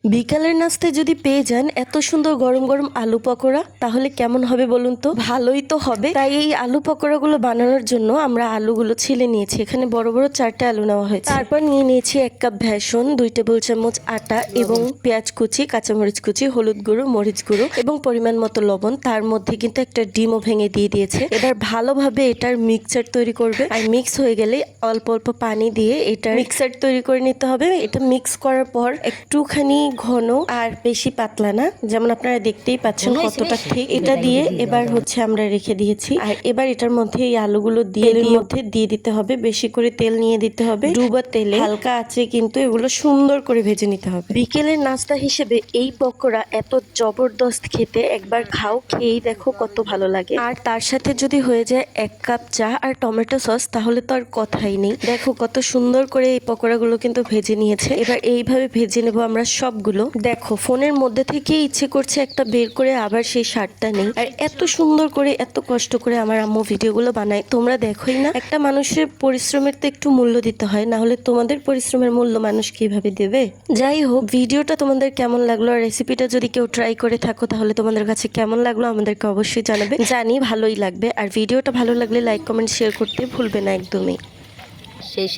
বিকালের নাস্তায় যদি পেয়ে যান এত সুন্দর গরম গরম আলু পকোড়া, তাহলে কেমন হবে বলুন তো? ভালোই তো হবে। তাই এই আলু পকোড়াগুলো বানানোর জন্য আমরা আলুগুলো ছিলে নিয়েছি। এখানে বড় বড় 4টে আলু নেওয়া হয়েছে। তারপর নিয়ে নিয়েছি 1 কাপ বেসন, 2 টেবিল চামচ আটা এবং পেঁয়াজ কুচি, কাঁচামরিচ কুচি, হলুদ গুঁড়ো, মরিচ গুঁড়ো এবং পরিমাণ মতো লবণ। তার মধ্যে কিন্তু একটা ডিমও ভেঙে দিয়ে দিয়েছে। এবার ভালোভাবে এটার মিক্সচার তৈরি করবে। আর মিক্স হয়ে গেলে অল্প অল্প পানি দিয়ে এটার মিক্সচার তৈরি করে নিতে হবে। এটা মিক্স করার পর একটুখানি ঘন আর বেশি পাতলা না, যেমন আপনারা দেখতেই পাচ্ছেন কতটা ঠিক। এটা দিয়ে এবার আমরা রেখে দিয়েছি। আর এবার এটার মধ্যে এই আলুগুলো দিয়ে দিয়ে দিতে হবে। বেশি করে তেল নিয়ে দিতে হবে। ডুবা তেলে হালকা আছে কিন্তু এগুলো সুন্দর করে ভেজে নিতে হবে। বিকেলের নাস্তা হিসেবে এই পকোড়া এত জবরদস্ত খেতে, একবার খাও, খেয়েই দেখো কত ভালো লাগে। আর তার সাথে যদি হয়ে যায় 1 কাপ চা আর টমেটো সস, তাহলে তো আর কথাই নেই। দেখো কত সুন্দর করে এই পকোড়াগুলো কিন্তু ভেজে নিয়েছে। এবার এইভাবে ভেজে নেবো আমরা সবগুলো। দেখো ফোনের মধ্যে থেকে ইচ্ছে করছে একটা বের করে, আবার সেই স্বাদটা নেই। আর এত সুন্দর করে এত কষ্ট করে আমার আম্মু ভিডিওগুলো বানায়, তোমরা দেখোই না? একটা মানুষের পরিশ্রমের তো একটু মূল্য দিতে হয়, না হলে তোমাদের পরিশ্রমের মূল্য মানুষ কিভাবে দেবে? যাই হোক, ভিডিওটা তোমাদের কেমন লাগলো আর রেসিপিটা যদি কেউ ট্রাই করে থাকো তাহলে তোমাদের কাছে কেমন লাগলো আমাদেরকে অবশ্যই জানাবে। জানি ভালোই লাগবে। আর ভিডিওটা ভালো লাগলে লাইক কমেন্ট শেয়ার করতে ভুলবে না একদমই। সেই